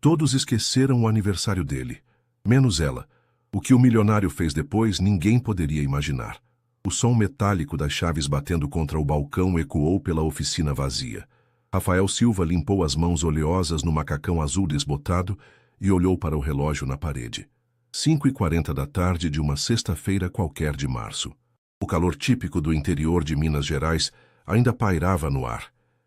Todos esqueceram o aniversário dele, menos ela. O que o milionário fez depois ninguém poderia imaginar. O som metálico das chaves batendo contra o balcão ecoou pela oficina vazia. Rafael Silva limpou as mãos oleosas no macacão azul desbotado e olhou para o relógio na parede. 5h40 da tarde de uma sexta-feira qualquer de março. O calor típico do interior de Minas Gerais ainda pairava no ar,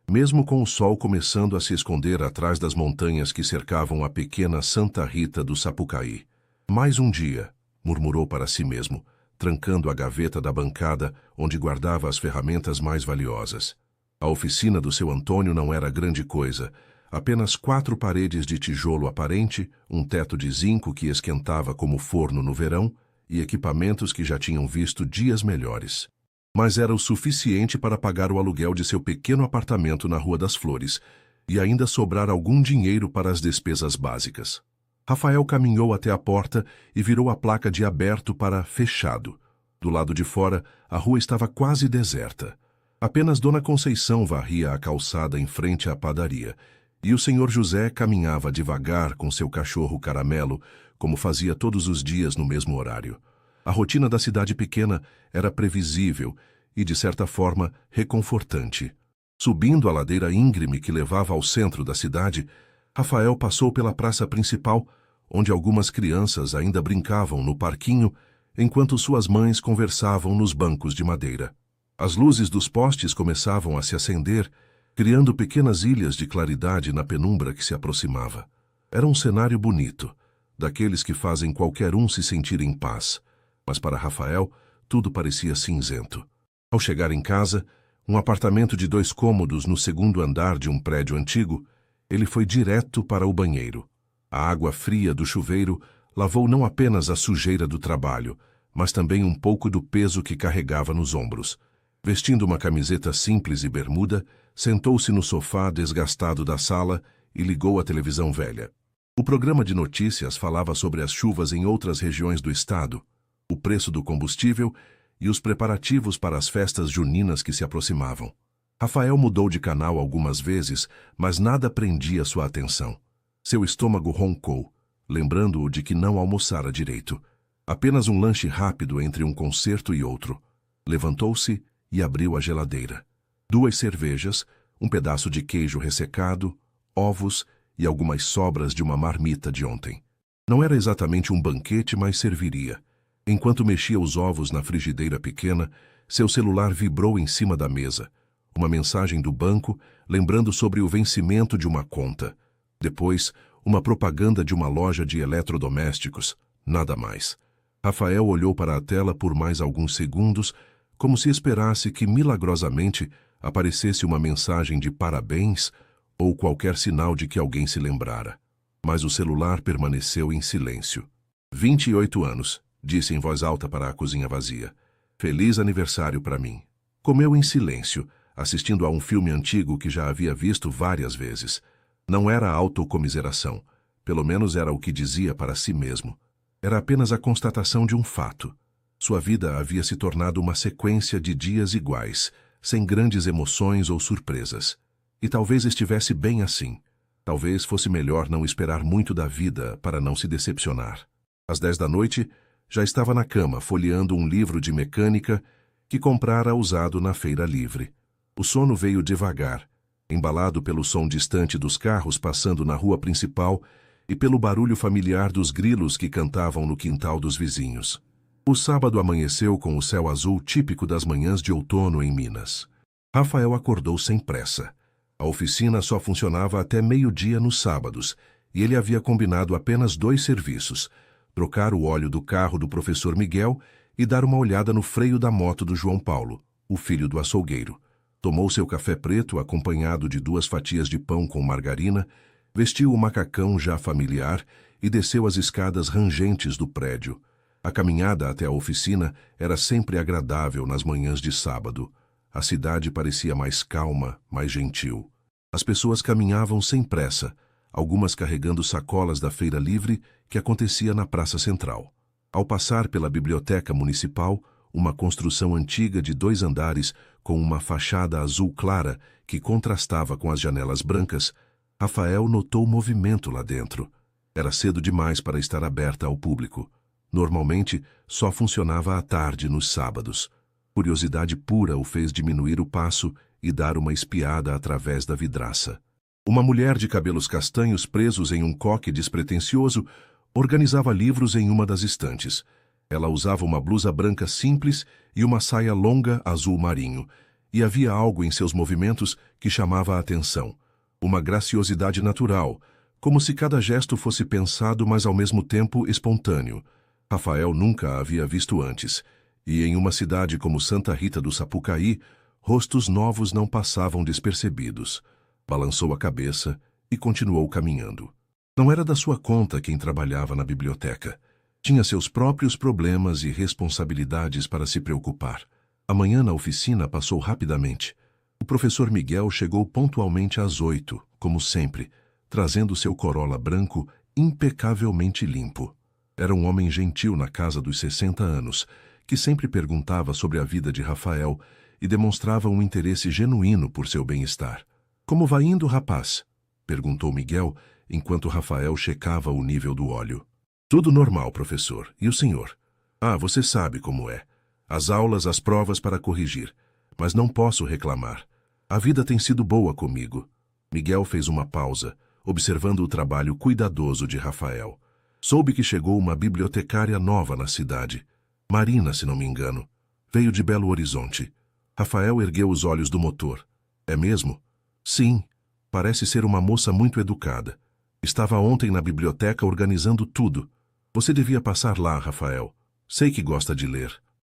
mesmo com o sol começando a se esconder atrás das montanhas que cercavam a pequena Santa Rita do Sapucaí. Mais um dia, murmurou para si mesmo, trancando a gaveta da bancada onde guardava as ferramentas mais valiosas. A oficina do seu Antônio não era grande coisa, apenas 4 paredes de tijolo aparente, um teto de zinco que esquentava como forno no verão e equipamentos que já tinham visto dias melhores. Mas era o suficiente para pagar o aluguel de seu pequeno apartamento na Rua das Flores e ainda sobrar algum dinheiro para as despesas básicas. Rafael caminhou até a porta e virou a placa de aberto para fechado. Do lado de fora, a rua estava quase deserta. Apenas Dona Conceição varria a calçada em frente à padaria, e o senhor José caminhava devagar com seu cachorro Caramelo, como fazia todos os dias no mesmo horário. A rotina da cidade pequena era previsível e, de certa forma, reconfortante. Subindo a ladeira íngreme que levava ao centro da cidade, Rafael passou pela praça principal, onde algumas crianças ainda brincavam no parquinho, enquanto suas mães conversavam nos bancos de madeira. As luzes dos postes começavam a se acender, criando pequenas ilhas de claridade na penumbra que se aproximava. Era um cenário bonito, daqueles que fazem qualquer um se sentir em paz, mas para Rafael tudo parecia cinzento. Ao chegar em casa, um apartamento de 2 cômodos no 2º andar de um prédio antigo, ele foi direto para o banheiro. A água fria do chuveiro lavou não apenas a sujeira do trabalho, mas também um pouco do peso que carregava nos ombros. Vestindo uma camiseta simples e bermuda, sentou-se no sofá desgastado da sala e ligou a televisão velha. O programa de notícias falava sobre as chuvas em outras regiões do estado, o preço do combustível e os preparativos para as festas juninas que se aproximavam. Rafael mudou de canal algumas vezes, mas nada prendia sua atenção. Seu estômago roncou, lembrando-o de que não almoçara direito. Apenas um lanche rápido entre um concerto e outro. Levantou-se e abriu a geladeira. 2 cervejas, um pedaço de queijo ressecado, ovos e algumas sobras de uma marmita de ontem. Não era exatamente um banquete, mas serviria. Enquanto mexia os ovos na frigideira pequena, seu celular vibrou em cima da mesa. Uma mensagem do banco, lembrando sobre o vencimento de uma conta. Depois, uma propaganda de uma loja de eletrodomésticos. Nada mais. Rafael olhou para a tela por mais alguns segundos, como se esperasse que milagrosamente aparecesse uma mensagem de parabéns ou qualquer sinal de que alguém se lembrara. Mas o celular permaneceu em silêncio. 28 anos, disse em voz alta para a cozinha vazia. Feliz aniversário para mim. Comeu em silêncio, assistindo a um filme antigo que já havia visto várias vezes. Não era autocomiseração, pelo menos era o que dizia para si mesmo. Era apenas a constatação de um fato. Sua vida havia se tornado uma sequência de dias iguais, sem grandes emoções ou surpresas. E talvez estivesse bem assim. Talvez fosse melhor não esperar muito da vida para não se decepcionar. Às 10 da noite, já estava na cama folheando um livro de mecânica que comprara usado na feira livre. O sono veio devagar, embalado pelo som distante dos carros passando na rua principal e pelo barulho familiar dos grilos que cantavam no quintal dos vizinhos. O sábado amanheceu com o céu azul típico das manhãs de outono em Minas. Rafael acordou sem pressa. A oficina só funcionava até meio-dia nos sábados, e ele havia combinado apenas 2 serviços: trocar o óleo do carro do professor Miguel e dar uma olhada no freio da moto do João Paulo, o filho do açougueiro. Tomou seu café preto acompanhado de 2 fatias de pão com margarina, vestiu o macacão já familiar e desceu as escadas rangentes do prédio. A caminhada até a oficina era sempre agradável nas manhãs de sábado. A cidade parecia mais calma, mais gentil. As pessoas caminhavam sem pressa, algumas carregando sacolas da feira livre que acontecia na Praça Central. Ao passar pela Biblioteca Municipal, uma construção antiga de 2 andares com uma fachada azul clara que contrastava com as janelas brancas, Rafael notou movimento lá dentro. Era cedo demais para estar aberta ao público. Normalmente, só funcionava à tarde nos sábados. Curiosidade pura o fez diminuir o passo e dar uma espiada através da vidraça. Uma mulher de cabelos castanhos presos em um coque despretensioso organizava livros em uma das estantes. Ela usava uma blusa branca simples e uma saia longa azul marinho, e havia algo em seus movimentos que chamava a atenção. Uma graciosidade natural, como se cada gesto fosse pensado, mas ao mesmo tempo espontâneo. Rafael nunca a havia visto antes, e em uma cidade como Santa Rita do Sapucaí, rostos novos não passavam despercebidos. Balançou a cabeça e continuou caminhando. Não era da sua conta quem trabalhava na biblioteca. Tinha seus próprios problemas e responsabilidades para se preocupar. A manhã na oficina passou rapidamente. O professor Miguel chegou pontualmente às 8, como sempre, trazendo seu Corolla branco impecavelmente limpo. Era um homem gentil na casa dos 60 anos, que sempre perguntava sobre a vida de Rafael e demonstrava um interesse genuíno por seu bem-estar. "Como vai indo, rapaz?" perguntou Miguel, enquanto Rafael checava o nível do óleo. "Tudo normal, professor. E o senhor?" "Ah, você sabe como é. As aulas, as provas para corrigir. Mas não posso reclamar. A vida tem sido boa comigo." Miguel fez uma pausa, observando o trabalho cuidadoso de Rafael. Soube que chegou uma bibliotecária nova na cidade. Marina, se não me engano. Veio de Belo Horizonte. Rafael ergueu os olhos do motor. "É mesmo?" "Sim. Parece ser uma moça muito educada. Estava ontem na biblioteca organizando tudo. Você devia passar lá, Rafael. Sei que gosta de ler."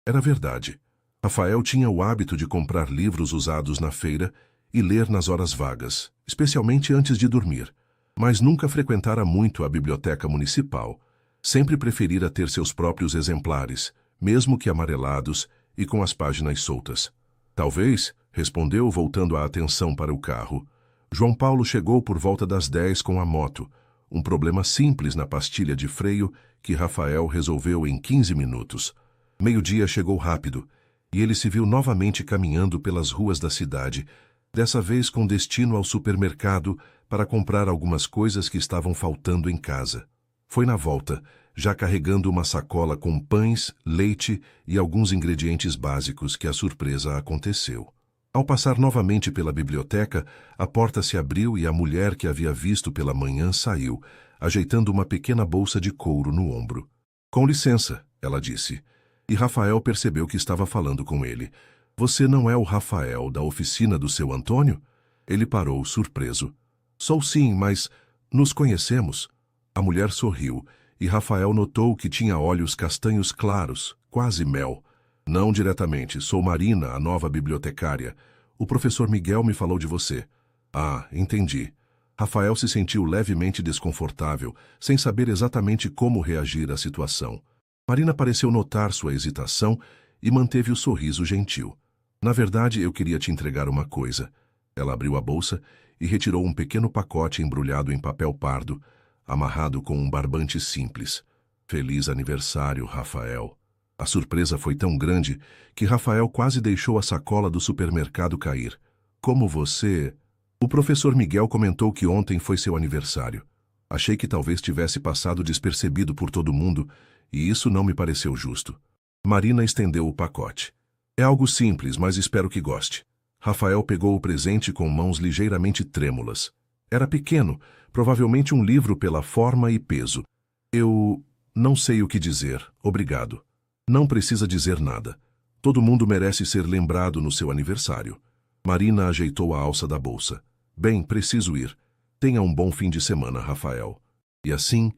Era verdade. Rafael tinha o hábito de comprar livros usados na feira e ler nas horas vagas, especialmente antes de dormir. Mas nunca frequentara muito a biblioteca municipal. Sempre preferira ter seus próprios exemplares, mesmo que amarelados e com as páginas soltas. "Talvez", respondeu, voltando a atenção para o carro. João Paulo chegou por volta das 10 com a moto, um problema simples na pastilha de freio que Rafael resolveu em 15 minutos. Meio-dia chegou rápido, e ele se viu novamente caminhando pelas ruas da cidade, dessa vez com destino ao supermercado para comprar algumas coisas que estavam faltando em casa. Foi na volta, já carregando uma sacola com pães, leite e alguns ingredientes básicos, que a surpresa aconteceu. Ao passar novamente pela biblioteca, a porta se abriu e a mulher que havia visto pela manhã saiu, ajeitando uma pequena bolsa de couro no ombro. "Com licença", ela disse, e Rafael percebeu que estava falando com ele. "Você não é o Rafael da oficina do seu Antônio?" Ele parou, surpreso. "Sou sim, mas nos conhecemos?" A mulher sorriu, e Rafael notou que tinha olhos castanhos claros, quase mel. "Não diretamente, sou Marina, a nova bibliotecária. O professor Miguel me falou de você." "Ah, entendi." Rafael se sentiu levemente desconfortável, sem saber exatamente como reagir à situação. Marina pareceu notar sua hesitação e manteve o sorriso gentil. "Na verdade, eu queria te entregar uma coisa." Ela abriu a bolsa e retirou um pequeno pacote embrulhado em papel pardo, amarrado com um barbante simples. "Feliz aniversário, Rafael." A surpresa foi tão grande que Rafael quase deixou a sacola do supermercado cair. "Como você..." "O professor Miguel comentou que ontem foi seu aniversário. Achei que talvez tivesse passado despercebido por todo mundo, e isso não me pareceu justo." Marina estendeu o pacote. "É algo simples, mas espero que goste." Rafael pegou o presente com mãos ligeiramente trêmulas. Era pequeno, provavelmente um livro pela forma e peso. "Eu não sei o que dizer, obrigado." "Não precisa dizer nada. Todo mundo merece ser lembrado no seu aniversário." Marina ajeitou a alça da bolsa. "Bem, preciso ir. Tenha um bom fim de semana, Rafael." E assim,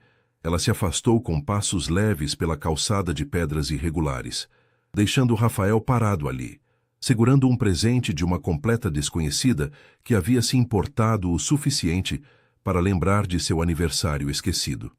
ela se afastou com passos leves pela calçada de pedras irregulares, deixando Rafael parado ali, segurando um presente de uma completa desconhecida que havia se importado o suficiente para lembrar de seu aniversário esquecido.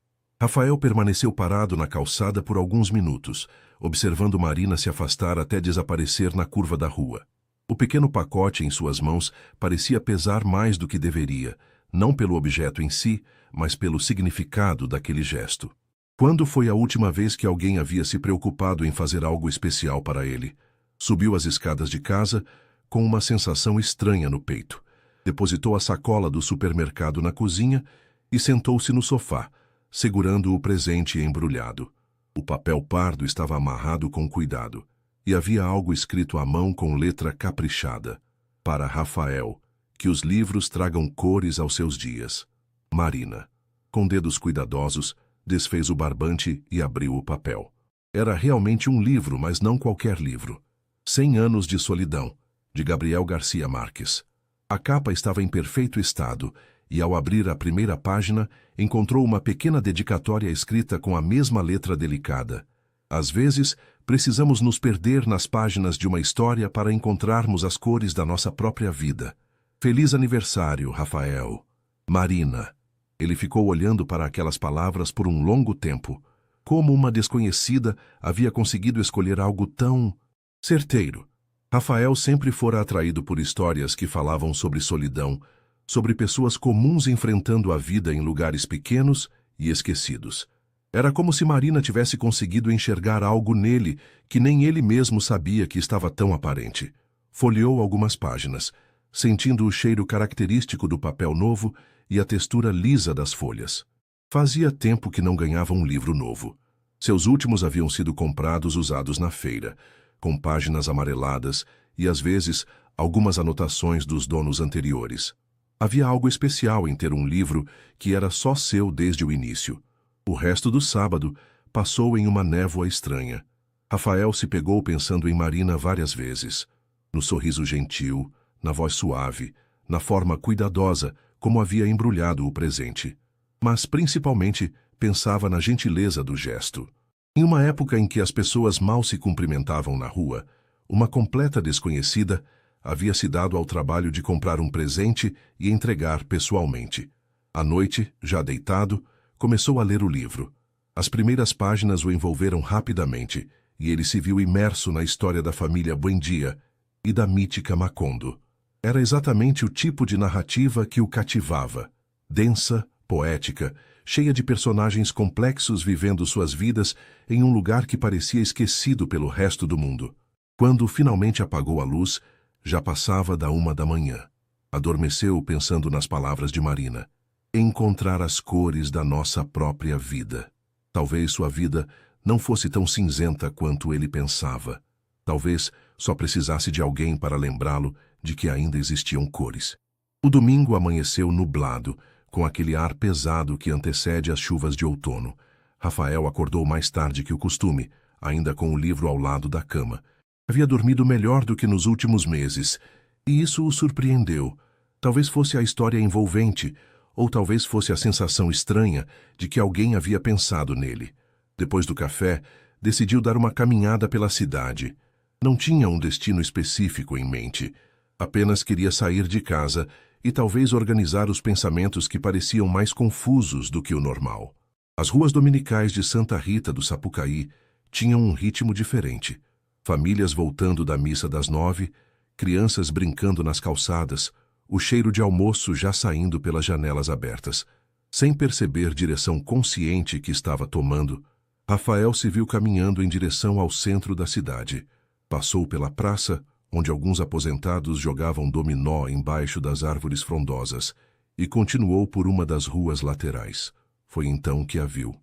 Rafael permaneceu parado na calçada por alguns minutos, observando Marina se afastar até desaparecer na curva da rua. O pequeno pacote em suas mãos parecia pesar mais do que deveria, não pelo objeto em si, mas pelo significado daquele gesto. Quando foi a última vez que alguém havia se preocupado em fazer algo especial para ele? Subiu as escadas de casa com uma sensação estranha no peito. Depositou a sacola do supermercado na cozinha e sentou-se no sofá, segurando o presente embrulhado. O papel pardo estava amarrado com cuidado, e havia algo escrito à mão com letra caprichada. Para Rafael, que os livros tragam cores aos seus dias. Marina. Com dedos cuidadosos, desfez o barbante e abriu o papel. Era realmente um livro, mas não qualquer livro. 100 Anos de Solidão, de Gabriel Garcia Marques. A capa estava em perfeito estado, e ao abrir a primeira página, encontrou uma pequena dedicatória escrita com a mesma letra delicada. Às vezes, precisamos nos perder nas páginas de uma história para encontrarmos as cores da nossa própria vida. Feliz aniversário, Rafael. Marina. Ele ficou olhando para aquelas palavras por um longo tempo. Como uma desconhecida havia conseguido escolher algo tão certeiro. Rafael sempre fora atraído por histórias que falavam sobre solidão, sobre pessoas comuns enfrentando a vida em lugares pequenos e esquecidos. Era como se Marina tivesse conseguido enxergar algo nele que nem ele mesmo sabia que estava tão aparente. Folheou algumas páginas, sentindo o cheiro característico do papel novo e a textura lisa das folhas. Fazia tempo que não ganhava um livro novo. Seus últimos haviam sido comprados usados na feira, com páginas amareladas e, às vezes, algumas anotações dos donos anteriores. Havia algo especial em ter um livro que era só seu desde o início. O resto do sábado passou em uma névoa estranha. Rafael se pegou pensando em Marina várias vezes. No sorriso gentil, na voz suave, na forma cuidadosa como havia embrulhado o presente. Mas, principalmente, pensava na gentileza do gesto. Em uma época em que as pessoas mal se cumprimentavam na rua, uma completa desconhecida havia se dado ao trabalho de comprar um presente e entregar pessoalmente. À noite, já deitado, começou a ler o livro. As primeiras páginas o envolveram rapidamente, e ele se viu imerso na história da família Buendia e da mítica Macondo. Era exatamente o tipo de narrativa que o cativava. Densa, poética, cheia de personagens complexos vivendo suas vidas em um lugar que parecia esquecido pelo resto do mundo. Quando finalmente apagou a luz, já passava da 1 da manhã. Adormeceu pensando nas palavras de Marina. Encontrar as cores da nossa própria vida. Talvez sua vida não fosse tão cinzenta quanto ele pensava. Talvez só precisasse de alguém para lembrá-lo de que ainda existiam cores. O domingo amanheceu nublado, com aquele ar pesado que antecede as chuvas de outono. Rafael acordou mais tarde que o costume, ainda com o livro ao lado da cama. Havia dormido melhor do que nos últimos meses, e isso o surpreendeu. Talvez fosse a história envolvente, ou talvez fosse a sensação estranha de que alguém havia pensado nele. Depois do café, decidiu dar uma caminhada pela cidade. Não tinha um destino específico em mente. Apenas queria sair de casa e talvez organizar os pensamentos que pareciam mais confusos do que o normal. As ruas dominicais de Santa Rita do Sapucaí tinham um ritmo diferente. Famílias voltando da missa das 9, crianças brincando nas calçadas, o cheiro de almoço já saindo pelas janelas abertas. Sem perceber direção consciente que estava tomando, Rafael se viu caminhando em direção ao centro da cidade. Passou pela praça, onde alguns aposentados jogavam dominó embaixo das árvores frondosas, e continuou por uma das ruas laterais. Foi então que a viu.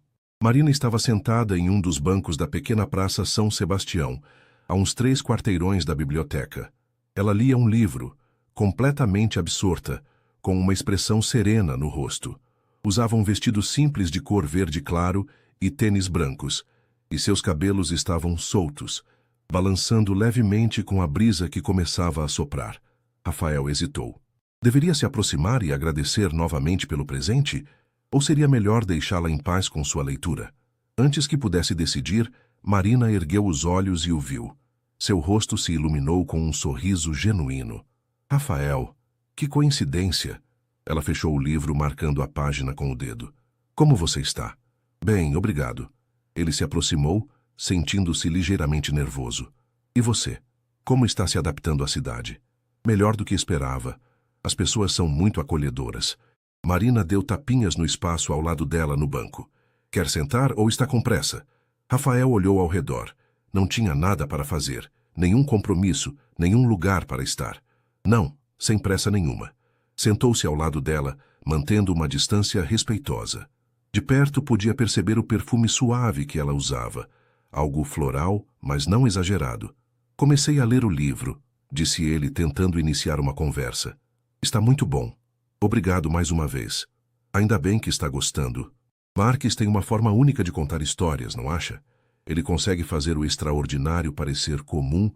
Marina estava sentada em um dos bancos da pequena praça São Sebastião, a uns 3 quarteirões da biblioteca. Ela lia um livro, completamente absorta, com uma expressão serena no rosto. Usava um vestido simples de cor verde claro e tênis brancos, e seus cabelos estavam soltos, balançando levemente com a brisa que começava a soprar. Rafael hesitou. Deveria se aproximar e agradecer novamente pelo presente? Ou seria melhor deixá-la em paz com sua leitura? Antes que pudesse decidir, Marina ergueu os olhos e o viu. Seu rosto se iluminou com um sorriso genuíno. Rafael, que coincidência! Ela fechou o livro, marcando a página com o dedo. Como você está? Bem, obrigado. Ele se aproximou, sentindo-se ligeiramente nervoso. E você? Como está se adaptando à cidade? Melhor do que esperava. As pessoas são muito acolhedoras. Marina deu tapinhas no espaço ao lado dela no banco. Quer sentar ou está com pressa? Rafael olhou ao redor. Não tinha nada para fazer, nenhum compromisso, nenhum lugar para estar. Não, sem pressa nenhuma. Sentou-se ao lado dela, mantendo uma distância respeitosa. De perto podia perceber o perfume suave que ela usava, algo floral, mas não exagerado. Comecei a ler o livro, disse ele, tentando iniciar uma conversa. Está muito bom. Obrigado mais uma vez. Ainda bem que está gostando. Marques tem uma forma única de contar histórias, não acha? Ele consegue fazer o extraordinário parecer comum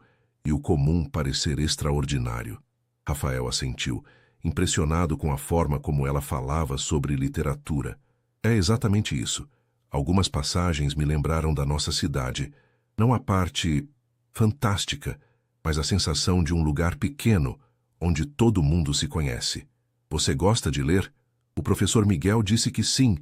e o comum parecer extraordinário. Rafael assentiu, impressionado com a forma como ela falava sobre literatura. É exatamente isso. Algumas passagens me lembraram da nossa cidade. Não a parte fantástica, mas a sensação de um lugar pequeno, onde todo mundo se conhece. Você gosta de ler? O professor Miguel disse que sim,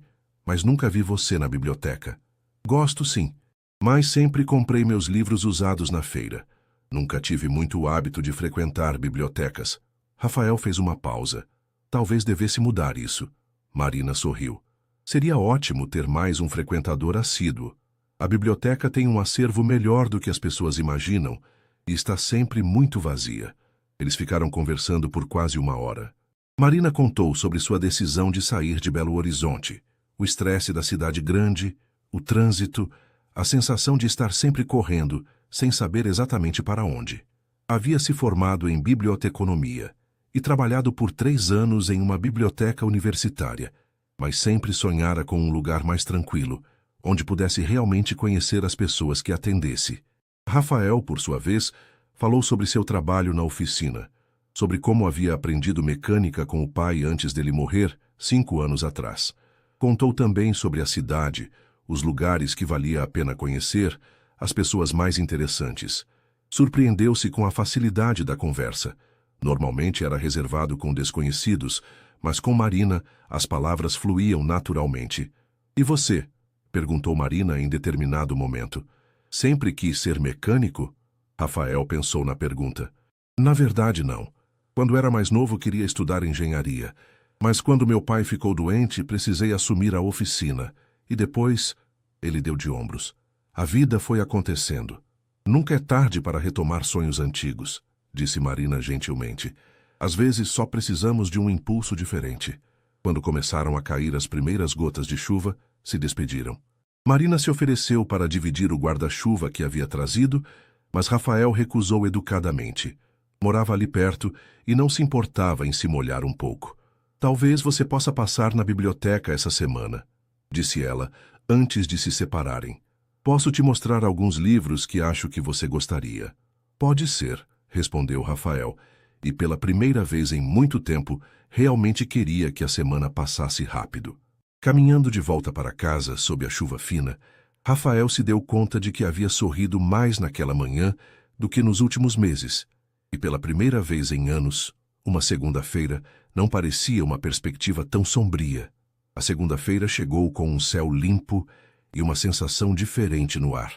mas nunca vi você na biblioteca. Gosto sim, mas sempre comprei meus livros usados na feira. Nunca tive muito hábito de frequentar bibliotecas. Rafael fez uma pausa. Talvez devesse mudar isso. Marina sorriu. Seria ótimo ter mais um frequentador assíduo. A biblioteca tem um acervo melhor do que as pessoas imaginam e está sempre muito vazia. Eles ficaram conversando por quase uma hora. Marina contou sobre sua decisão de sair de Belo Horizonte, o estresse da cidade grande, o trânsito, a sensação de estar sempre correndo, sem saber exatamente para onde. Havia se formado em biblioteconomia e trabalhado por 3 anos em uma biblioteca universitária, mas sempre sonhara com um lugar mais tranquilo, onde pudesse realmente conhecer as pessoas que atendesse. Rafael, por sua vez, falou sobre seu trabalho na oficina, sobre como havia aprendido mecânica com o pai antes dele morrer, 5 anos atrás. Contou também sobre a cidade, os lugares que valia a pena conhecer, as pessoas mais interessantes. Surpreendeu-se com a facilidade da conversa. Normalmente era reservado com desconhecidos, mas com Marina as palavras fluíam naturalmente. E você? Perguntou Marina em determinado momento. Sempre quis ser mecânico? Rafael pensou na pergunta. Na verdade, não. Quando era mais novo, queria estudar engenharia. Mas quando meu pai ficou doente, precisei assumir a oficina. E depois, ele deu de ombros. A vida foi acontecendo. Nunca é tarde para retomar sonhos antigos, disse Marina gentilmente. Às vezes só precisamos de um impulso diferente. Quando começaram a cair as primeiras gotas de chuva, se despediram. Marina se ofereceu para dividir o guarda-chuva que havia trazido, mas Rafael recusou educadamente. Morava ali perto e não se importava em se molhar um pouco. Talvez você possa passar na biblioteca essa semana, disse ela, antes de se separarem. Posso te mostrar alguns livros que acho que você gostaria. Pode ser, respondeu Rafael, e pela primeira vez em muito tempo, realmente queria que a semana passasse rápido. Caminhando de volta para casa, sob a chuva fina, Rafael se deu conta de que havia sorrido mais naquela manhã do que nos últimos meses, e pela primeira vez em anos, uma segunda-feira não parecia uma perspectiva tão sombria. A segunda-feira chegou com um céu limpo e uma sensação diferente no ar.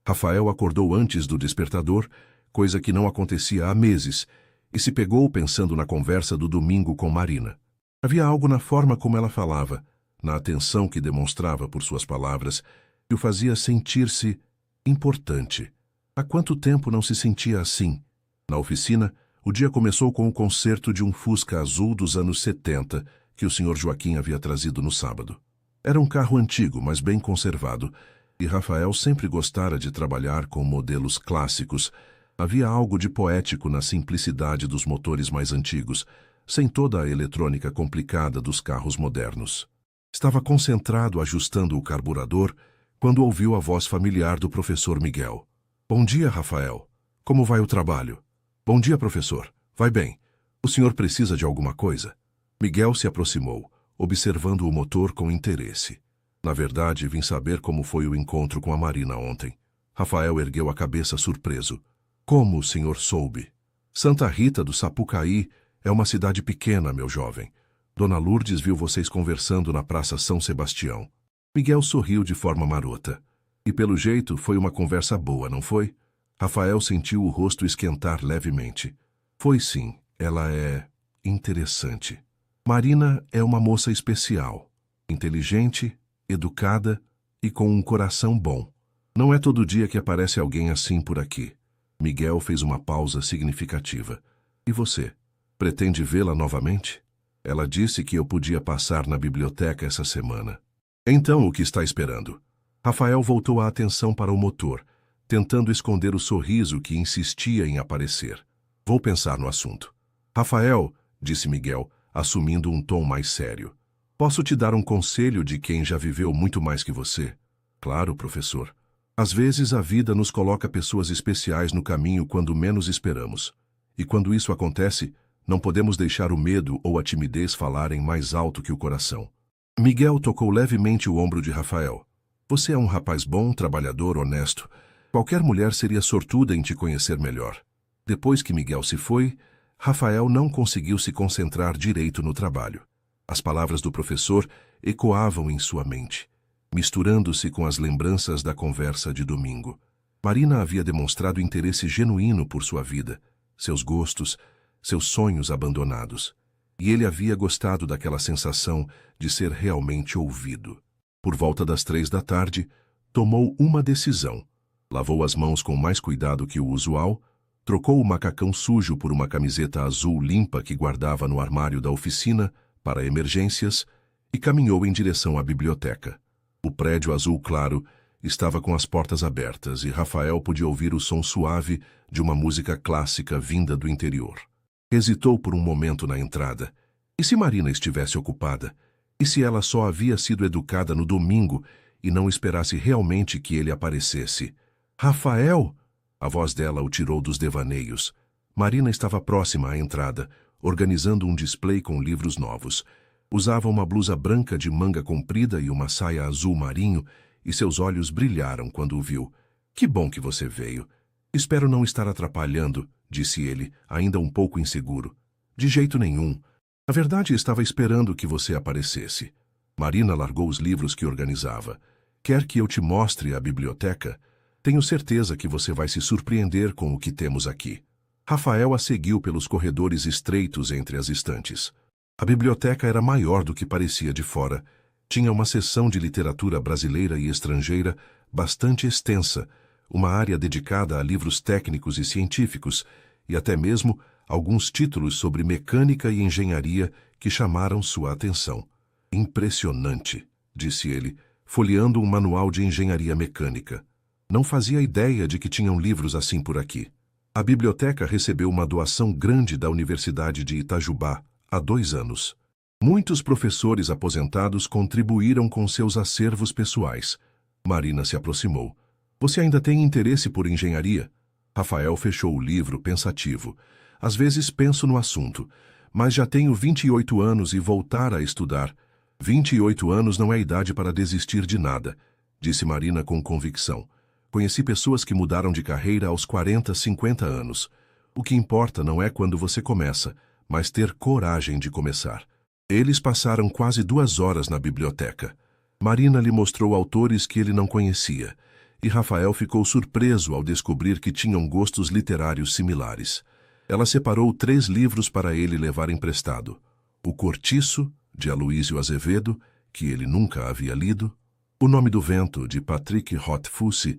Rafael acordou antes do despertador, coisa que não acontecia há meses, e se pegou pensando na conversa do domingo com Marina. Havia algo na forma como ela falava, na atenção que demonstrava por suas palavras, que o fazia sentir-se importante. Há quanto tempo não se sentia assim? Na oficina, o dia começou com o concerto de um Fusca azul dos anos 70 que o Sr. Joaquim havia trazido no sábado. Era um carro antigo, mas bem conservado, e Rafael sempre gostara de trabalhar com modelos clássicos. Havia algo de poético na simplicidade dos motores mais antigos, sem toda a eletrônica complicada dos carros modernos. Estava concentrado ajustando o carburador quando ouviu a voz familiar do professor Miguel. Bom dia, Rafael. Como vai o trabalho? Bom dia, professor. Vai bem. O senhor precisa de alguma coisa? Miguel se aproximou, observando o motor com interesse. Na verdade, vim saber como foi o encontro com a Marina ontem. Rafael ergueu a cabeça surpreso. Como o senhor soube? Santa Rita do Sapucaí é uma cidade pequena, meu jovem. Dona Lourdes viu vocês conversando na Praça São Sebastião. Miguel sorriu de forma marota. E pelo jeito foi uma conversa boa, não foi? Rafael sentiu o rosto esquentar levemente. Foi sim, ela é interessante. Marina é uma moça especial, inteligente, educada e com um coração bom. Não é todo dia que aparece alguém assim por aqui. Miguel fez uma pausa significativa. E você? Pretende vê-la novamente? Ela disse que eu podia passar na biblioteca essa semana. Então, o que está esperando? Rafael voltou a atenção para o motor, tentando esconder o sorriso que insistia em aparecer. Vou pensar no assunto. Rafael, disse Miguel, assumindo um tom mais sério. Posso te dar um conselho de quem já viveu muito mais que você? Claro, professor. Às vezes a vida nos coloca pessoas especiais no caminho quando menos esperamos. E quando isso acontece, não podemos deixar o medo ou a timidez falarem mais alto que o coração. Miguel tocou levemente o ombro de Rafael. Você é um rapaz bom, trabalhador, honesto. Qualquer mulher seria sortuda em te conhecer melhor. Depois que Miguel se foi, Rafael não conseguiu se concentrar direito no trabalho. As palavras do professor ecoavam em sua mente, misturando-se com as lembranças da conversa de domingo. Marina havia demonstrado interesse genuíno por sua vida, seus gostos, seus sonhos abandonados. E ele havia gostado daquela sensação de ser realmente ouvido. Por volta das 3 da tarde, tomou uma decisão. Lavou as mãos com mais cuidado que o usual, trocou o macacão sujo por uma camiseta azul limpa que guardava no armário da oficina para emergências e caminhou em direção à biblioteca. O prédio azul claro estava com as portas abertas e Rafael podia ouvir o som suave de uma música clássica vinda do interior. Hesitou por um momento na entrada. E se Marina estivesse ocupada? E se ela só havia sido educada no domingo e não esperasse realmente que ele aparecesse? Rafael! A voz dela o tirou dos devaneios. Marina estava próxima à entrada, organizando um display com livros novos. Usava uma blusa branca de manga comprida e uma saia azul marinho, e seus olhos brilharam quando o viu. Que bom que você veio. Espero não estar atrapalhando, disse ele, ainda um pouco inseguro. De jeito nenhum. Na verdade, estava esperando que você aparecesse. Marina largou os livros que organizava. Quer que eu te mostre a biblioteca? Tenho certeza que você vai se surpreender com o que temos aqui. Rafael a seguiu pelos corredores estreitos entre as estantes. A biblioteca era maior do que parecia de fora. Tinha uma seção de literatura brasileira e estrangeira bastante extensa, uma área dedicada a livros técnicos e científicos, e até mesmo alguns títulos sobre mecânica e engenharia que chamaram sua atenção. Impressionante, disse ele, folheando um manual de engenharia mecânica. Não fazia ideia de que tinham livros assim por aqui. A biblioteca recebeu uma doação grande da Universidade de Itajubá há 2 anos. Muitos professores aposentados contribuíram com seus acervos pessoais. Marina se aproximou. Você ainda tem interesse por engenharia? Rafael fechou o livro pensativo. Às vezes penso no assunto, mas já tenho 28 anos e voltar a estudar. 28 anos não é idade para desistir de nada, disse Marina com convicção. Conheci pessoas que mudaram de carreira aos 40, 50 anos. O que importa não é quando você começa, mas ter coragem de começar. Eles passaram quase 2 horas na biblioteca. Marina lhe mostrou autores que ele não conhecia, e Rafael ficou surpreso ao descobrir que tinham gostos literários similares. Ela separou 3 livros para ele levar emprestado. O Cortiço, de Aloísio Azevedo, que ele nunca havia lido. O Nome do Vento, de Patrick Rothfuss,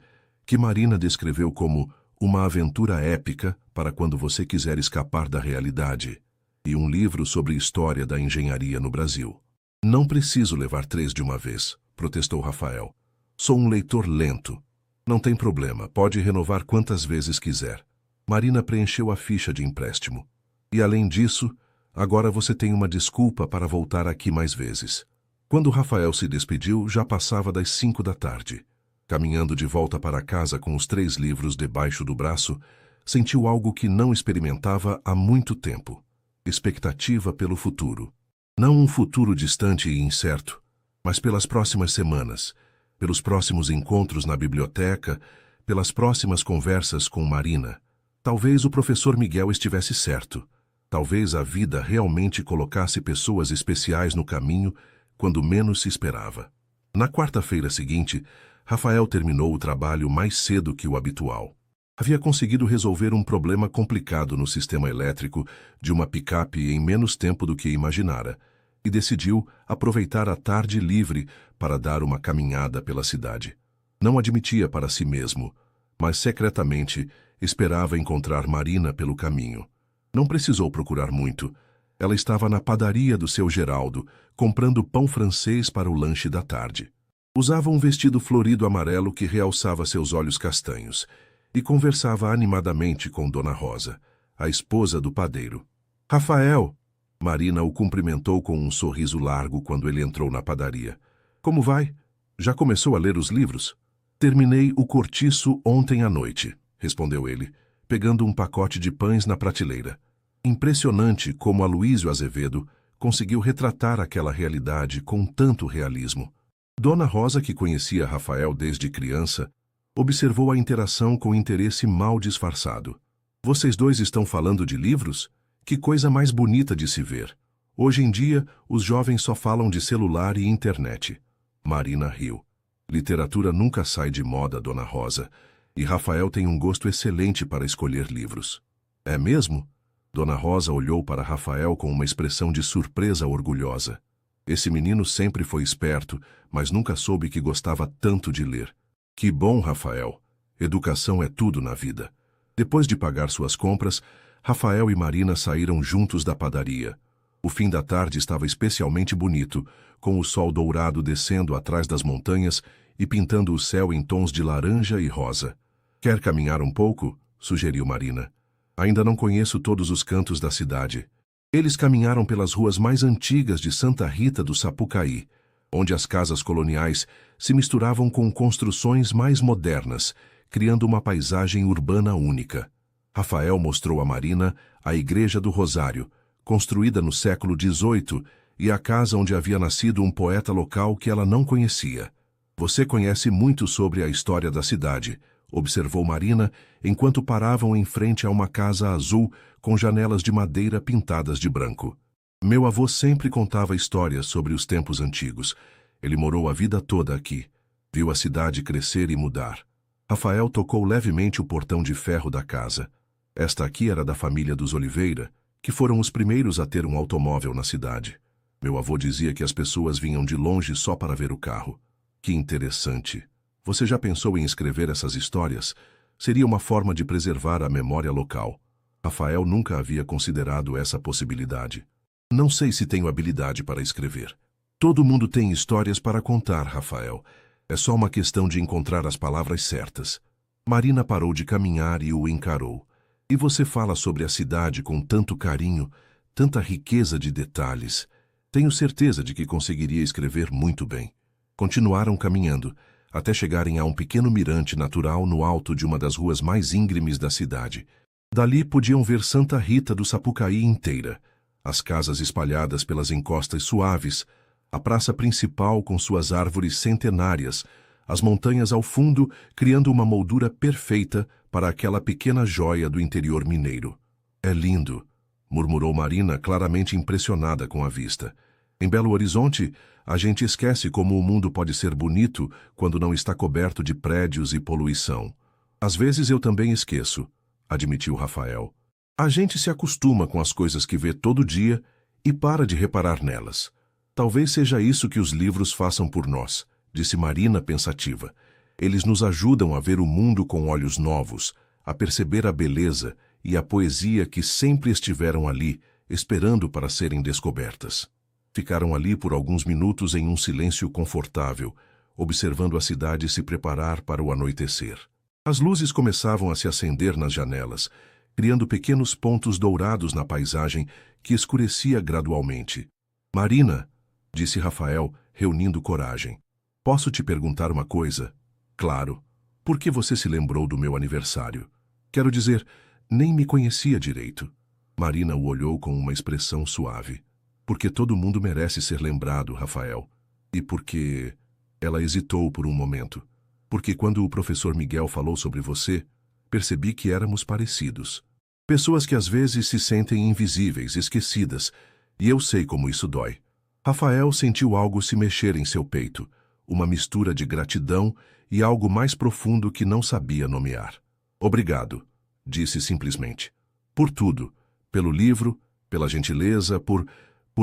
que Marina descreveu como uma aventura épica para quando você quiser escapar da realidade, e um livro sobre história da engenharia no Brasil. Não preciso levar 3 de uma vez, protestou Rafael. Sou um leitor lento. Não tem problema, pode renovar quantas vezes quiser. Marina preencheu a ficha de empréstimo. E além disso, agora você tem uma desculpa para voltar aqui mais vezes. Quando Rafael se despediu, já passava das 5 da tarde. Caminhando de volta para casa com os 3 livros debaixo do braço, sentiu algo que não experimentava há muito tempo. Expectativa pelo futuro. Não um futuro distante e incerto, mas pelas próximas semanas, pelos próximos encontros na biblioteca, pelas próximas conversas com Marina. Talvez o professor Miguel estivesse certo. Talvez a vida realmente colocasse pessoas especiais no caminho quando menos se esperava. Na quarta-feira seguinte, Rafael terminou o trabalho mais cedo que o habitual. Havia conseguido resolver um problema complicado no sistema elétrico de uma picape em menos tempo do que imaginara, e decidiu aproveitar a tarde livre para dar uma caminhada pela cidade. Não admitia para si mesmo, mas secretamente esperava encontrar Marina pelo caminho. Não precisou procurar muito. Ela estava na padaria do seu Geraldo, comprando pão francês para o lanche da tarde. Usava um vestido florido amarelo que realçava seus olhos castanhos, e conversava animadamente com Dona Rosa, a esposa do padeiro. Rafael! Marina o cumprimentou com um sorriso largo quando ele entrou na padaria. Como vai? Já começou a ler os livros? Terminei O Cortiço ontem à noite, respondeu ele, pegando um pacote de pães na prateleira. Impressionante como Aloísio Azevedo conseguiu retratar aquela realidade com tanto realismo. Dona Rosa, que conhecia Rafael desde criança, observou a interação com interesse mal disfarçado. Vocês dois estão falando de livros? Que coisa mais bonita de se ver. Hoje em dia, os jovens só falam de celular e internet. Marina riu. Literatura nunca sai de moda, Dona Rosa, e Rafael tem um gosto excelente para escolher livros. É mesmo? Dona Rosa olhou para Rafael com uma expressão de surpresa orgulhosa. Esse menino sempre foi esperto, mas nunca soube que gostava tanto de ler. Que bom, Rafael. Educação é tudo na vida. Depois de pagar suas compras, Rafael e Marina saíram juntos da padaria. O fim da tarde estava especialmente bonito, com o sol dourado descendo atrás das montanhas e pintando o céu em tons de laranja e rosa. Quer caminhar um pouco? Sugeriu Marina. Ainda não conheço todos os cantos da cidade. Eles caminharam pelas ruas mais antigas de Santa Rita do Sapucaí, onde as casas coloniais se misturavam com construções mais modernas, criando uma paisagem urbana única. Rafael mostrou a Marina a Igreja do Rosário, construída no século XVIII, e a casa onde havia nascido um poeta local que ela não conhecia. Você conhece muito sobre a história da cidade, observou Marina, enquanto paravam em frente a uma casa azul com janelas de madeira pintadas de branco. Meu avô sempre contava histórias sobre os tempos antigos. Ele morou a vida toda aqui. Viu a cidade crescer e mudar. Rafael tocou levemente o portão de ferro da casa. Esta aqui era da família dos Oliveira, que foram os primeiros a ter um automóvel na cidade. Meu avô dizia que as pessoas vinham de longe só para ver o carro. Que interessante. Você já pensou em escrever essas histórias? Seria uma forma de preservar a memória local. Rafael nunca havia considerado essa possibilidade. Não sei se tenho habilidade para escrever. Todo mundo tem histórias para contar, Rafael. É só uma questão de encontrar as palavras certas. Marina parou de caminhar e o encarou. E você fala sobre a cidade com tanto carinho, tanta riqueza de detalhes. Tenho certeza de que conseguiria escrever muito bem. Continuaram caminhando, até chegarem a um pequeno mirante natural no alto de uma das ruas mais íngremes da cidade. Dali podiam ver Santa Rita do Sapucaí inteira, as casas espalhadas pelas encostas suaves, a praça principal com suas árvores centenárias, as montanhas ao fundo criando uma moldura perfeita para aquela pequena joia do interior mineiro. É lindo, murmurou Marina, claramente impressionada com a vista. Em Belo Horizonte, a gente esquece como o mundo pode ser bonito quando não está coberto de prédios e poluição. Às vezes eu também esqueço, admitiu Rafael. A gente se acostuma com as coisas que vê todo dia e para de reparar nelas. Talvez seja isso que os livros façam por nós, disse Marina pensativa. Eles nos ajudam a ver o mundo com olhos novos, a perceber a beleza e a poesia que sempre estiveram ali, esperando para serem descobertas. Ficaram ali por alguns minutos em um silêncio confortável, observando a cidade se preparar para o anoitecer. As luzes começavam a se acender nas janelas, criando pequenos pontos dourados na paisagem que escurecia gradualmente. Marina, disse Rafael, reunindo coragem. Posso te perguntar uma coisa? Claro. Por que você se lembrou do meu aniversário? Quero dizer, nem me conhecia direito. Marina o olhou com uma expressão suave. Porque todo mundo merece ser lembrado, Rafael. E porque... Ela hesitou por um momento. Porque quando o professor Miguel falou sobre você, percebi que éramos parecidos. Pessoas que às vezes se sentem invisíveis, esquecidas, e eu sei como isso dói. Rafael sentiu algo se mexer em seu peito, uma mistura de gratidão e algo mais profundo que não sabia nomear. Obrigado, disse simplesmente. Por tudo, pelo livro, pela gentileza, por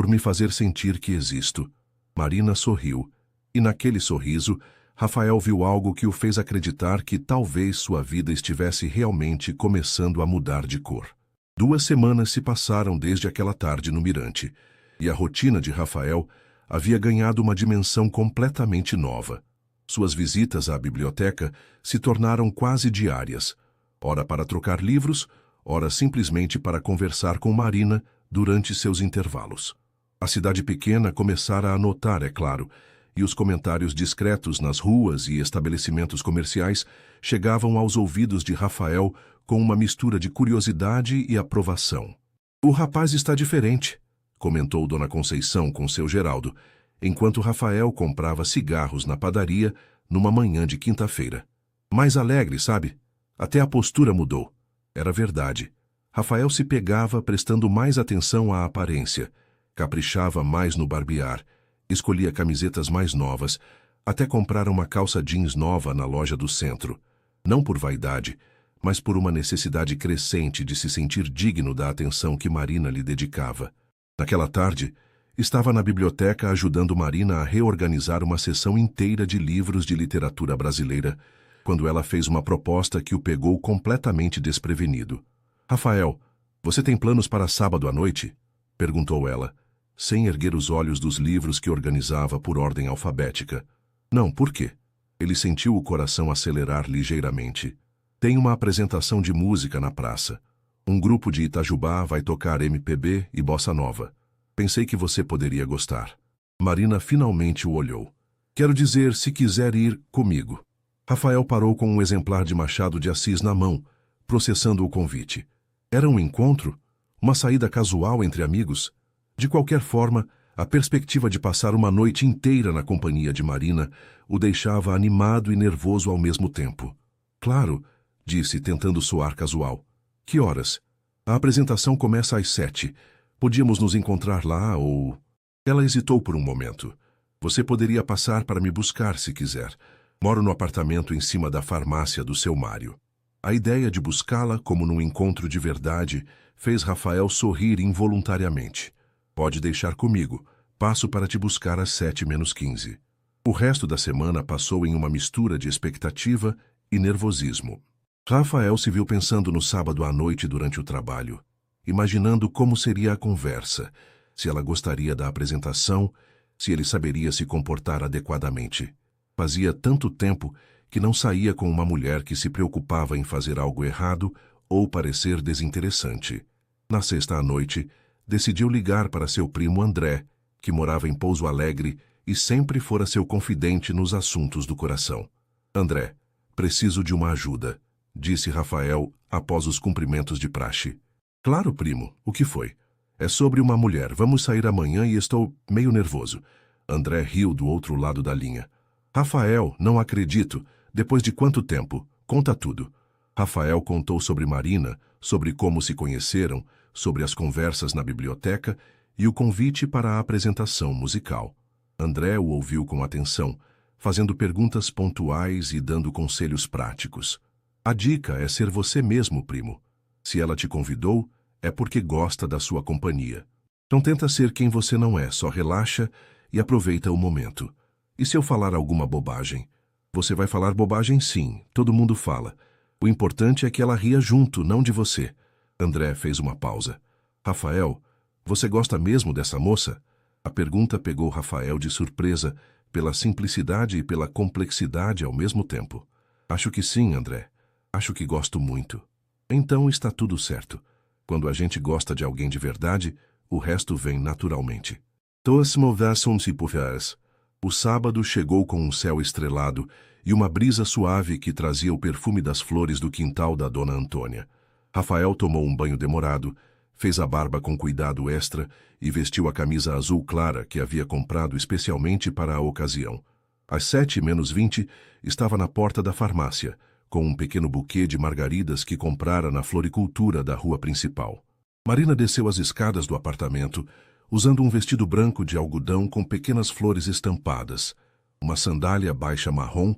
me fazer sentir que existo. Marina sorriu, e naquele sorriso, Rafael viu algo que o fez acreditar que talvez sua vida estivesse realmente começando a mudar de cor. 2 semanas se passaram desde aquela tarde no Mirante, e a rotina de Rafael havia ganhado uma dimensão completamente nova. Suas visitas à biblioteca se tornaram quase diárias, ora para trocar livros, ora simplesmente para conversar com Marina durante seus intervalos. A cidade pequena começara a notar, é claro, e os comentários discretos nas ruas e estabelecimentos comerciais chegavam aos ouvidos de Rafael com uma mistura de curiosidade e aprovação. "O rapaz está diferente", comentou Dona Conceição com seu Geraldo, enquanto Rafael comprava cigarros na padaria numa manhã de quinta-feira. "Mais alegre, sabe? Até a postura mudou." Era verdade. Rafael se pegava prestando mais atenção à aparência, caprichava mais no barbear, escolhia camisetas mais novas, até comprar uma calça jeans nova na loja do centro. Não por vaidade, mas por uma necessidade crescente de se sentir digno da atenção que Marina lhe dedicava. Naquela tarde, estava na biblioteca ajudando Marina a reorganizar uma seção inteira de livros de literatura brasileira, quando ela fez uma proposta que o pegou completamente desprevenido. "Rafael, você tem planos para sábado à noite?" perguntou ela, sem erguer os olhos dos livros que organizava por ordem alfabética. "Não, por quê?" Ele sentiu o coração acelerar ligeiramente. "Tem uma apresentação de música na praça. Um grupo de Itajubá vai tocar MPB e bossa nova. Pensei que você poderia gostar." Marina finalmente o olhou. "Quero dizer, se quiser ir comigo." Rafael parou com um exemplar de Machado de Assis na mão, processando o convite. Era um encontro? Uma saída casual entre amigos? De qualquer forma, a perspectiva de passar uma noite inteira na companhia de Marina o deixava animado e nervoso ao mesmo tempo. "Claro", disse, tentando soar casual. "Que horas?" "A apresentação começa às 7. Podíamos nos encontrar lá ou..." Ela hesitou por um momento. "Você poderia passar para me buscar se quiser. Moro no apartamento em cima da farmácia do seu Mário." A ideia de buscá-la, como num encontro de verdade, fez Rafael sorrir involuntariamente. "Pode deixar comigo. Passo para te buscar às 7:15. O resto da semana passou em uma mistura de expectativa e nervosismo. Rafael se viu pensando no sábado à noite durante o trabalho, imaginando como seria a conversa, se ela gostaria da apresentação, se ele saberia se comportar adequadamente. Fazia tanto tempo que não saía com uma mulher que se preocupava em fazer algo errado ou parecer desinteressante. Na sexta à noite, decidiu ligar para seu primo André, que morava em Pouso Alegre e sempre fora seu confidente nos assuntos do coração. "André, preciso de uma ajuda", disse Rafael após os cumprimentos de praxe. "Claro, primo. O que foi?" "É sobre uma mulher. Vamos sair amanhã e estou meio nervoso." André riu do outro lado da linha. "Rafael, não acredito. Depois de quanto tempo? Conta tudo." Rafael contou sobre Marina, sobre como se conheceram, sobre as conversas na biblioteca e o convite para a apresentação musical. André o ouviu com atenção, fazendo perguntas pontuais e dando conselhos práticos. "A dica é ser você mesmo, primo. Se ela te convidou, é porque gosta da sua companhia. Não tenta ser quem você não é, só relaxa e aproveita o momento. E se eu falar alguma bobagem?" "Você vai falar bobagem sim, todo mundo fala. O importante é que ela ria junto, não de você." André fez uma pausa. "Rafael, você gosta mesmo dessa moça?" A pergunta pegou Rafael de surpresa, pela simplicidade e pela complexidade ao mesmo tempo. "Acho que sim, André. Acho que gosto muito." "Então está tudo certo. Quando a gente gosta de alguém de verdade, o resto vem naturalmente." O sábado chegou com um céu estrelado e uma brisa suave que trazia o perfume das flores do quintal da Dona Antônia. Rafael tomou um banho demorado, fez a barba com cuidado extra e vestiu a camisa azul clara que havia comprado especialmente para a ocasião. Às 7:20, estava na porta da farmácia, com um pequeno buquê de margaridas que comprara na floricultura da rua principal. Marina desceu as escadas do apartamento, usando um vestido branco de algodão com pequenas flores estampadas, uma sandália baixa marrom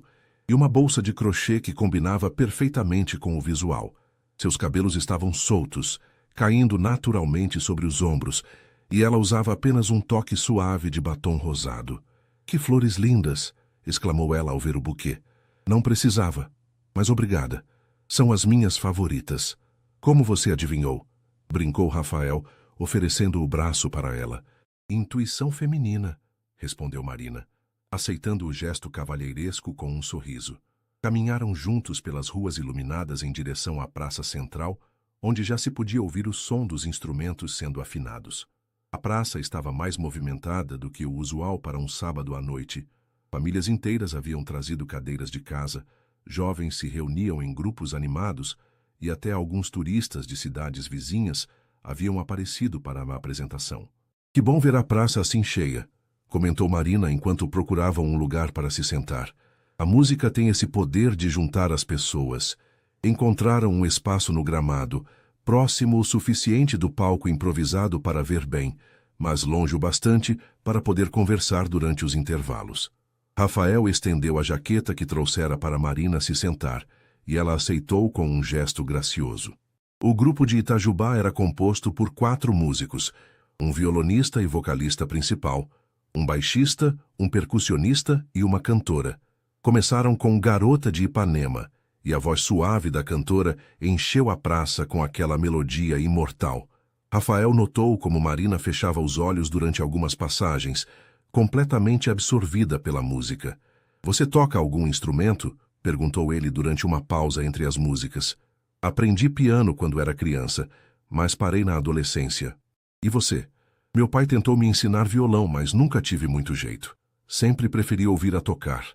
e uma bolsa de crochê que combinava perfeitamente com o visual. Seus cabelos estavam soltos, caindo naturalmente sobre os ombros, e ela usava apenas um toque suave de batom rosado. "Que flores lindas!" exclamou ela ao ver o buquê. "Não precisava, mas obrigada. São as minhas favoritas." "Como você adivinhou?" brincou Rafael, oferecendo o braço para ela. Intuição feminina, respondeu Marina, aceitando o gesto cavalheiresco com um sorriso. Caminharam juntos pelas ruas iluminadas em direção à praça central, onde já se podia ouvir o som dos instrumentos sendo afinados. A praça estava mais movimentada do que o usual para um sábado à noite. Famílias inteiras haviam trazido cadeiras de casa, jovens se reuniam em grupos animados e até alguns turistas de cidades vizinhas haviam aparecido para a apresentação. Que bom ver a praça assim cheia, comentou Marina enquanto procuravam um lugar para se sentar. A música tem esse poder de juntar as pessoas. Encontraram um espaço no gramado, próximo o suficiente do palco improvisado para ver bem, mas longe o bastante para poder conversar durante os intervalos. Rafael estendeu a jaqueta que trouxera para Marina se sentar, e ela aceitou com um gesto gracioso. O grupo de Itajubá era composto por 4 músicos, um violonista e vocalista principal, um baixista, um percussionista e uma cantora. Começaram com Garota de Ipanema, e a voz suave da cantora encheu a praça com aquela melodia imortal. Rafael notou como Marina fechava os olhos durante algumas passagens, completamente absorvida pela música. Você toca algum instrumento? Perguntou ele durante uma pausa entre as músicas. Aprendi piano quando era criança, mas parei na adolescência. E você? Meu pai tentou me ensinar violão, mas nunca tive muito jeito. Sempre preferi ouvir a tocar.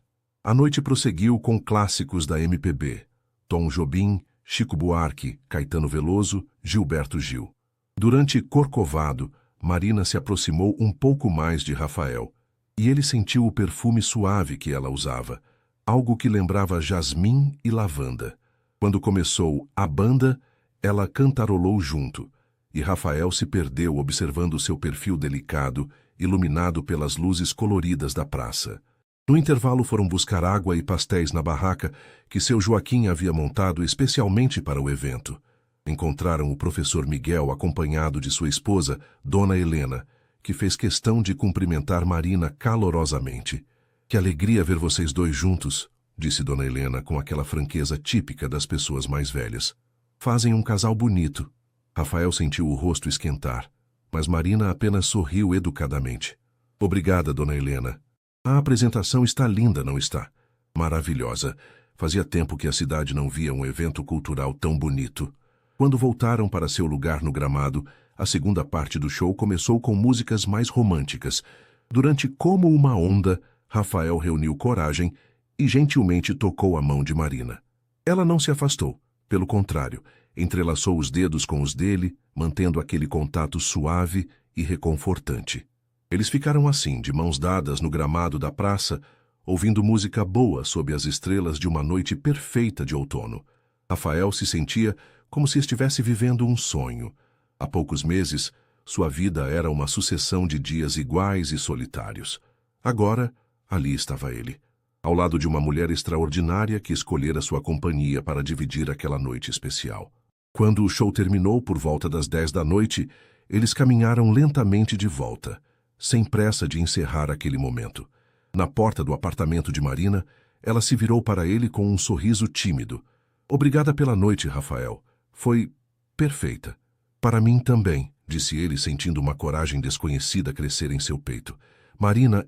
A noite prosseguiu com clássicos da MPB. Tom Jobim, Chico Buarque, Caetano Veloso, Gilberto Gil. Durante Corcovado, Marina se aproximou um pouco mais de Rafael, e ele sentiu o perfume suave que ela usava, algo que lembrava jasmim e lavanda. Quando começou a banda, ela cantarolou junto, e Rafael se perdeu observando seu perfil delicado, iluminado pelas luzes coloridas da praça. No intervalo foram buscar água e pastéis na barraca que seu Joaquim havia montado especialmente para o evento. Encontraram o professor Miguel acompanhado de sua esposa, Dona Helena, que fez questão de cumprimentar Marina calorosamente. Que alegria ver vocês dois juntos, disse Dona Helena com aquela franqueza típica das pessoas mais velhas. Fazem um casal bonito. Rafael sentiu o rosto esquentar, mas Marina apenas sorriu educadamente. Obrigada, Dona Helena. A apresentação está linda, não está? Maravilhosa. Fazia tempo que a cidade não via um evento cultural tão bonito. Quando voltaram para seu lugar no gramado, a segunda parte do show começou com músicas mais românticas. Durante Como uma Onda, Rafael reuniu coragem e gentilmente tocou a mão de Marina. Ela não se afastou, pelo contrário, entrelaçou os dedos com os dele, mantendo aquele contato suave e reconfortante. Eles ficaram assim, de mãos dadas no gramado da praça, ouvindo música boa sob as estrelas de uma noite perfeita de outono. Rafael se sentia como se estivesse vivendo um sonho. Há poucos meses, sua vida era uma sucessão de dias iguais e solitários. Agora, ali estava ele, ao lado de uma mulher extraordinária que escolhera sua companhia para dividir aquela noite especial. Quando o show terminou por volta das 10 da noite, eles caminharam lentamente de volta, sem pressa de encerrar aquele momento. Na porta do apartamento de Marina, ela se virou para ele com um sorriso tímido. Obrigada pela noite, Rafael. Foi perfeita. Para mim também, disse ele, sentindo uma coragem desconhecida crescer em seu peito. Marina,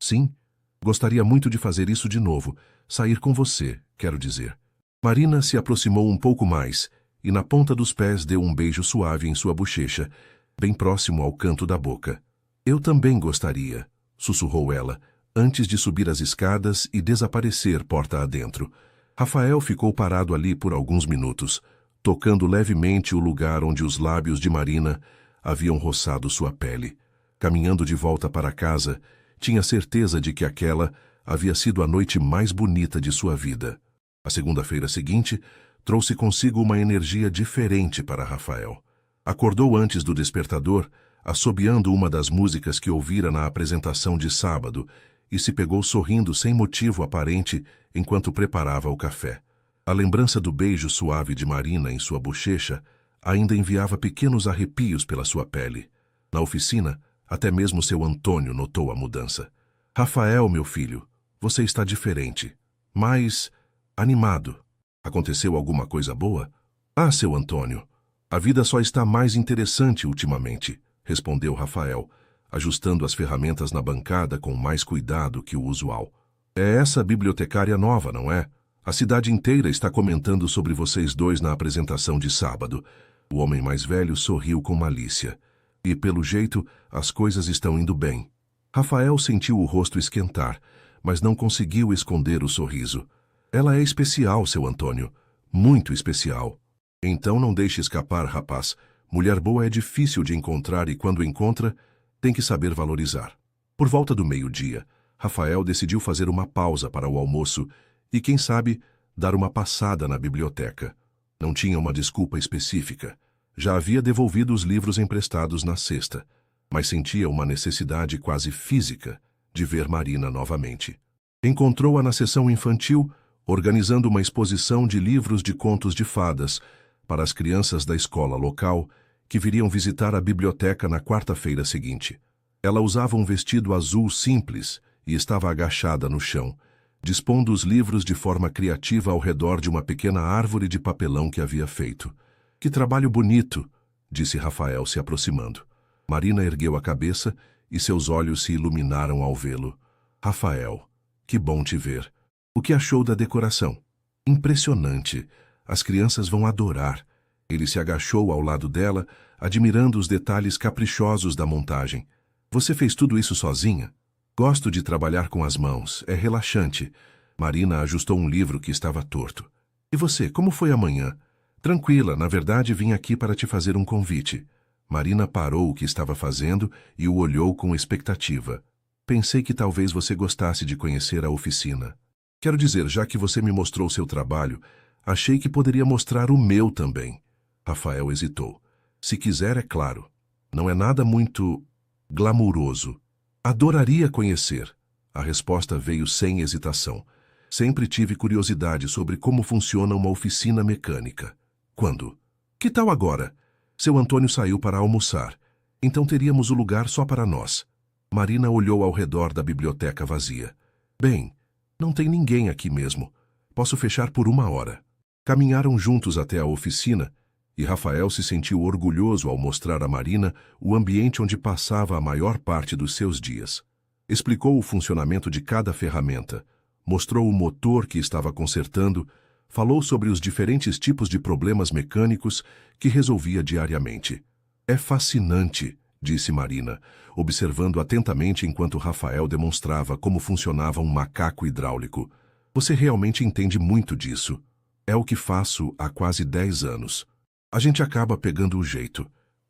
Sim, gostaria muito de fazer isso de novo. Sair com você, quero dizer. Marina se aproximou um pouco mais e na ponta dos pés deu um beijo suave em sua bochecha, bem próximo ao canto da boca. Eu também gostaria, sussurrou ela, antes de subir as escadas e desaparecer porta adentro. Rafael ficou parado ali por alguns minutos, tocando levemente o lugar onde os lábios de Marina haviam roçado sua pele. Caminhando de volta para casa, tinha certeza de que aquela havia sido a noite mais bonita de sua vida. A segunda-feira seguinte trouxe consigo uma energia diferente para Rafael. Acordou antes do despertador, assobiando uma das músicas que ouvira na apresentação de sábado, e se pegou sorrindo sem motivo aparente enquanto preparava o café. A lembrança do beijo suave de Marina em sua bochecha ainda enviava pequenos arrepios pela sua pele. Na oficina, até mesmo seu Antônio notou a mudança. Rafael, meu filho, você está diferente, mais animado. Aconteceu alguma coisa boa? Ah, seu Antônio, A vida só está mais interessante ultimamente, respondeu Rafael, ajustando as ferramentas na bancada com mais cuidado que o usual. É essa bibliotecária nova, não é? A cidade inteira está comentando sobre vocês dois na apresentação de sábado. O homem mais velho sorriu com malícia. E, pelo jeito, as coisas estão indo bem. Rafael sentiu o rosto esquentar, mas não conseguiu esconder o sorriso. Ela é especial, seu Antônio. Muito especial. Então não deixe escapar, rapaz. Mulher boa é difícil de encontrar e, quando encontra, tem que saber valorizar. Por volta do meio-dia, Rafael decidiu fazer uma pausa para o almoço e, quem sabe, dar uma passada na biblioteca. Não tinha uma desculpa específica. Já havia devolvido os livros emprestados na sexta, mas sentia uma necessidade quase física de ver Marina novamente. Encontrou-a na seção infantil, organizando uma exposição de livros de contos de fadas para as crianças da escola local que viriam visitar a biblioteca na quarta-feira seguinte. Ela usava um vestido azul simples e estava agachada no chão, dispondo os livros de forma criativa ao redor de uma pequena árvore de papelão que havia feito. Que trabalho bonito, disse Rafael se aproximando. Marina ergueu a cabeça e seus olhos se iluminaram ao vê-lo. Rafael, que bom te ver. O que achou da decoração? Impressionante. As crianças vão adorar. Ele se agachou ao lado dela, admirando os detalhes caprichosos da montagem. Você fez tudo isso sozinha? Gosto de trabalhar com as mãos, é relaxante. Marina ajustou um livro que estava torto. E você, como foi amanhã? Tranquila, na verdade vim aqui para te fazer um convite. Marina parou o que estava fazendo e o olhou com expectativa. Pensei que talvez você gostasse de conhecer a oficina. Quero dizer, já que você me mostrou seu trabalho, achei que poderia mostrar o meu também. Rafael hesitou. Se quiser, é claro. Não é nada muito glamuroso. Adoraria conhecer. A resposta veio sem hesitação. Sempre tive curiosidade sobre como funciona uma oficina mecânica. Quando? Que tal agora? Seu Antônio saiu para almoçar. Então teríamos o lugar só para nós. Marina olhou ao redor da biblioteca vazia. Bem, não tem ninguém aqui mesmo. Posso fechar por 1 hora. Caminharam juntos até a oficina e Rafael se sentiu orgulhoso ao mostrar a Marina o ambiente onde passava a maior parte dos seus dias. Explicou o funcionamento de cada ferramenta, mostrou o motor que estava consertando, falou sobre os diferentes tipos de problemas mecânicos que resolvia diariamente. É fascinante, disse Marina, observando atentamente enquanto Rafael demonstrava como funcionava um macaco hidráulico. Você realmente entende muito disso. É o que faço há quase 10 anos. A gente acaba pegando o jeito.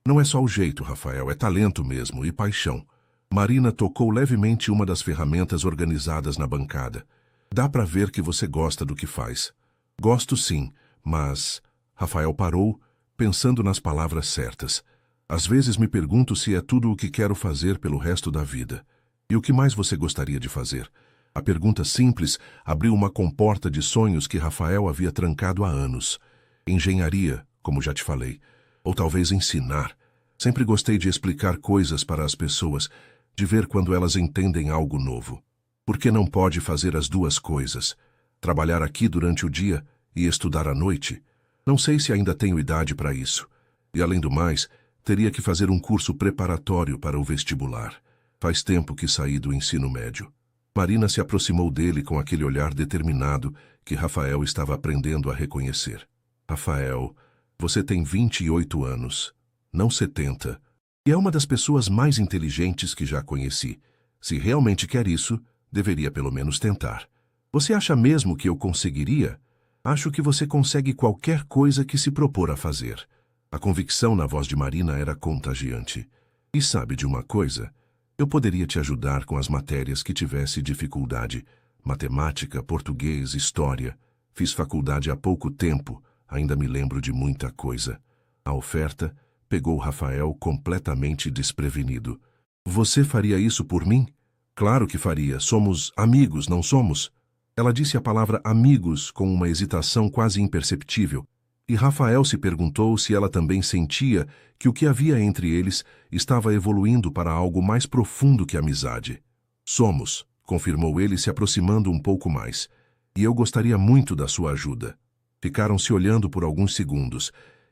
Não é só o jeito, Rafael, é talento mesmo e paixão. Marina tocou levemente uma das ferramentas organizadas na bancada. Dá para ver que você gosta do que faz. Gosto sim, mas... Rafael parou, pensando nas palavras certas. Às vezes me pergunto se é tudo o que quero fazer pelo resto da vida. E o que mais você gostaria de fazer? A pergunta simples abriu uma comporta de sonhos que Rafael havia trancado há anos. Engenharia, como já te falei. Ou talvez ensinar. Sempre gostei de explicar coisas para as pessoas, de ver quando elas entendem algo novo. Por que não pode fazer as duas coisas? Trabalhar aqui durante o dia e estudar à noite? Não sei se ainda tenho idade para isso. E além do mais, teria que fazer um curso preparatório para o vestibular. Faz tempo que saí do ensino médio. Marina se aproximou dele com aquele olhar determinado que Rafael estava aprendendo a reconhecer. Rafael, você tem 28 anos, não 70, e é uma das pessoas mais inteligentes que já conheci. Se realmente quer isso, deveria pelo menos tentar. Você acha mesmo que eu conseguiria? Acho que você consegue qualquer coisa que se propor a fazer. A convicção na voz de Marina era contagiante. E sabe de uma coisa? Eu poderia te ajudar com as matérias que tivesse dificuldade. Matemática, português, história. Fiz faculdade há pouco tempo, ainda me lembro de muita coisa. A oferta pegou Rafael completamente desprevenido. Você faria isso por mim? Claro que faria. Somos amigos, não somos? Ela disse a palavra amigos com uma hesitação quase imperceptível, e Rafael se perguntou se ela também sentia que o que havia entre eles estava evoluindo para algo mais profundo que amizade. Somos, confirmou ele se aproximando um pouco mais, e eu gostaria muito da sua ajuda. Ficaram se olhando por alguns segundos,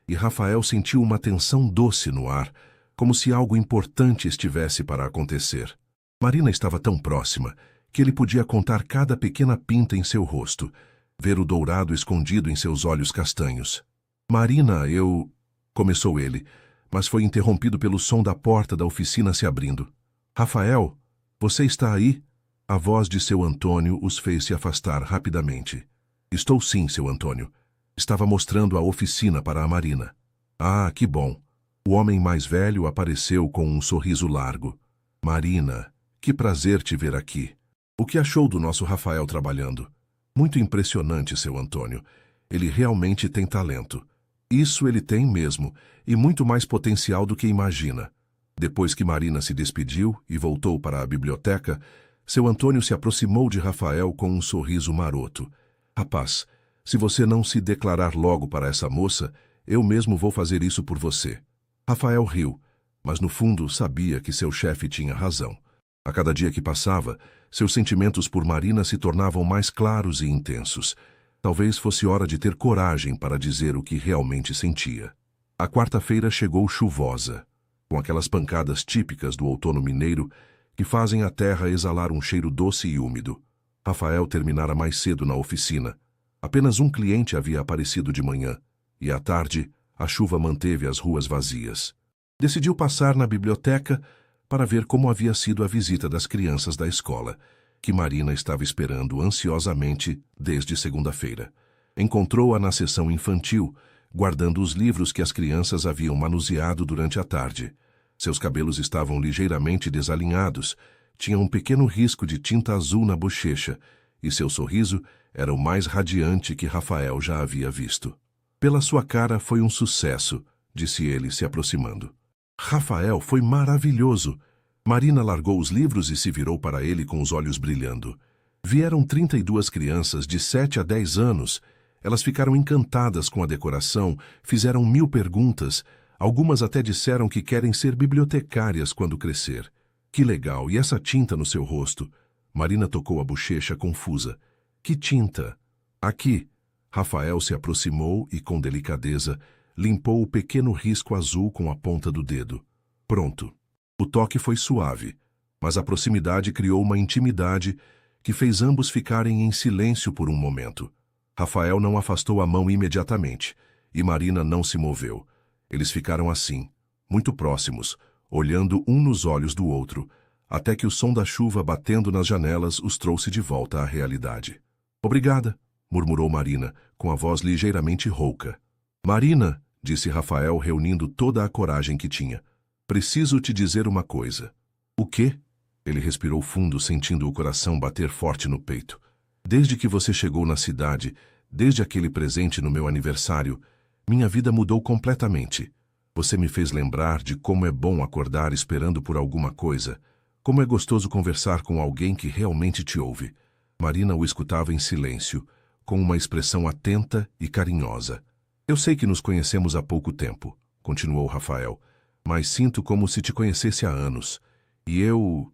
e Rafael sentiu uma tensão doce no ar, como se algo importante estivesse para acontecer. Marina estava tão próxima que ele podia contar cada pequena pinta em seu rosto, ver o dourado escondido em seus olhos castanhos. Marina, começou ele, mas foi interrompido pelo som da porta da oficina se abrindo. Rafael, você está aí? A voz de seu Antônio os fez se afastar rapidamente. Estou sim, seu Antônio. Estava mostrando a oficina para a Marina. Ah, que bom. O homem mais velho apareceu com um sorriso largo. Marina, que prazer te ver aqui. O que achou do nosso Rafael trabalhando? Muito impressionante, seu Antônio. Ele realmente tem talento. Isso ele tem mesmo, e muito mais potencial do que imagina. Depois que Marina se despediu e voltou para a biblioteca, seu Antônio se aproximou de Rafael com um sorriso maroto. Rapaz, se você não se declarar logo para essa moça, eu mesmo vou fazer isso por você. Rafael riu, mas no fundo sabia que seu chefe tinha razão. A cada dia que passava, seus sentimentos por Marina se tornavam mais claros e intensos. Talvez fosse hora de ter coragem para dizer o que realmente sentia. A quarta-feira chegou chuvosa, com aquelas pancadas típicas do outono mineiro que fazem a terra exalar um cheiro doce e úmido. Rafael terminara mais cedo na oficina. Apenas um cliente havia aparecido de manhã, e à tarde a chuva manteve as ruas vazias. Decidiu passar na biblioteca para ver como havia sido a visita das crianças da escola, que Marina estava esperando ansiosamente desde segunda-feira. Encontrou-a na seção infantil, guardando os livros que as crianças haviam manuseado durante a tarde. Seus cabelos estavam ligeiramente desalinhados, tinha um pequeno risco de tinta azul na bochecha, e seu sorriso era o mais radiante que Rafael já havia visto. Pela sua cara foi um sucesso, disse ele se aproximando. Rafael, foi maravilhoso. Marina largou os livros e se virou para ele com os olhos brilhando. Vieram 32 crianças de 7 a 10 anos. Elas ficaram encantadas com a decoração, fizeram 1000 perguntas. Algumas até disseram que querem ser bibliotecárias quando crescer. Que legal, e essa tinta no seu rosto? Marina tocou a bochecha confusa. Que tinta? Aqui. Rafael se aproximou e, com delicadeza, limpou o pequeno risco azul com a ponta do dedo. Pronto. O toque foi suave, mas a proximidade criou uma intimidade que fez ambos ficarem em silêncio por um momento. Rafael não afastou a mão imediatamente, e Marina não se moveu. Eles ficaram assim, muito próximos, olhando um nos olhos do outro, até que o som da chuva batendo nas janelas os trouxe de volta à realidade. Obrigada, murmurou Marina, com a voz ligeiramente rouca. Marina, disse Rafael, reunindo toda a coragem que tinha. Preciso te dizer uma coisa. O quê? Ele respirou fundo, sentindo o coração bater forte no peito. Desde que você chegou na cidade, desde aquele presente no meu aniversário, minha vida mudou completamente. Você me fez lembrar de como é bom acordar esperando por alguma coisa, como é gostoso conversar com alguém que realmente te ouve. Marina o escutava em silêncio, com uma expressão atenta e carinhosa. Eu sei que nos conhecemos há pouco tempo, continuou Rafael, mas sinto como se te conhecesse há anos. E eu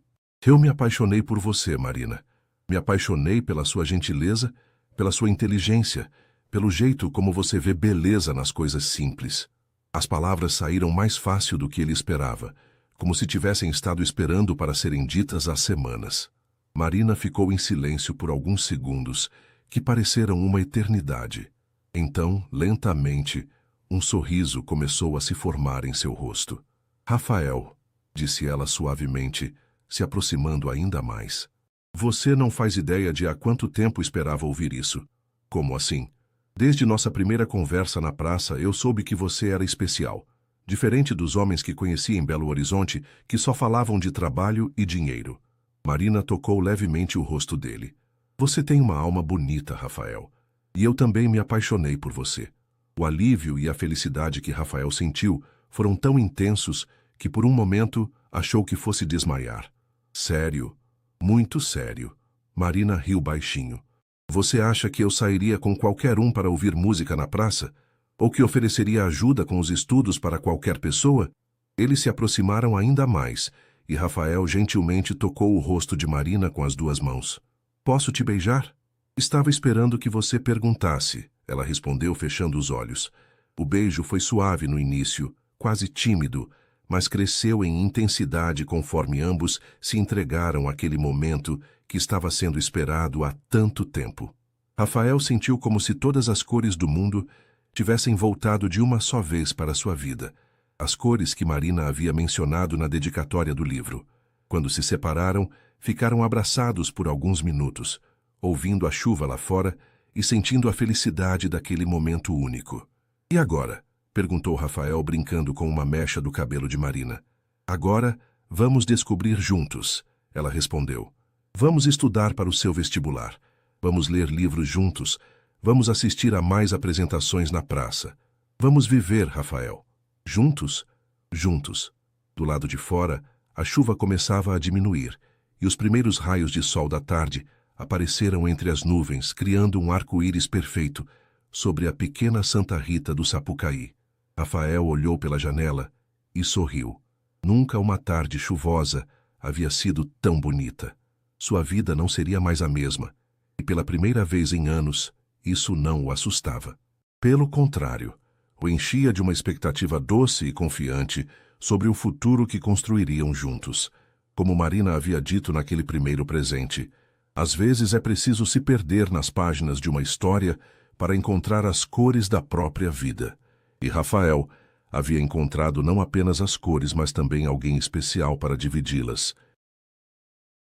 me apaixonei por você, Marina. Me apaixonei pela sua gentileza, pela sua inteligência, pelo jeito como você vê beleza nas coisas simples. As palavras saíram mais fácil do que ele esperava, como se tivessem estado esperando para serem ditas há semanas. Marina ficou em silêncio por alguns segundos, que pareceram uma eternidade. Então, lentamente, um sorriso começou a se formar em seu rosto. Rafael, disse ela suavemente, se aproximando ainda mais. Você não faz ideia de há quanto tempo esperava ouvir isso. Como assim? Desde nossa primeira conversa na praça, eu soube que você era especial. Diferente dos homens que conheci em Belo Horizonte, que só falavam de trabalho e dinheiro. Marina tocou levemente o rosto dele. Você tem uma alma bonita, Rafael. E eu também me apaixonei por você. O alívio e a felicidade que Rafael sentiu foram tão intensos que por um momento achou que fosse desmaiar. Sério, muito sério. Marina riu baixinho. Você acha que eu sairia com qualquer um para ouvir música na praça? Ou que ofereceria ajuda com os estudos para qualquer pessoa? Eles se aproximaram ainda mais, e Rafael gentilmente tocou o rosto de Marina com as 2 mãos. Posso te beijar? Estava esperando que você perguntasse, ela respondeu fechando os olhos. O beijo foi suave no início, quase tímido, mas cresceu em intensidade conforme ambos se entregaram àquele momento que estava sendo esperado há tanto tempo. Rafael sentiu como se todas as cores do mundo tivessem voltado de uma só vez para sua vida. As cores que Marina havia mencionado na dedicatória do livro. Quando se separaram, ficaram abraçados por alguns minutos, ouvindo a chuva lá fora e sentindo a felicidade daquele momento único. E agora? Perguntou Rafael, brincando com uma mecha do cabelo de Marina. Agora, vamos descobrir juntos, ela respondeu. Vamos estudar para o seu vestibular. Vamos ler livros juntos. Vamos assistir a mais apresentações na praça. Vamos viver, Rafael. Juntos? Juntos. Do lado de fora, a chuva começava a diminuir, e os primeiros raios de sol da tarde apareceram entre as nuvens, criando um arco-íris perfeito sobre a pequena Santa Rita do Sapucaí. Rafael olhou pela janela e sorriu. Nunca uma tarde chuvosa havia sido tão bonita. Sua vida não seria mais a mesma, e pela primeira vez em anos, isso não o assustava. Pelo contrário, o enchia de uma expectativa doce e confiante sobre o futuro que construiriam juntos. Como Marina havia dito naquele primeiro presente, às vezes é preciso se perder nas páginas de uma história para encontrar as cores da própria vida. E Rafael havia encontrado não apenas as cores, mas também alguém especial para dividi-las.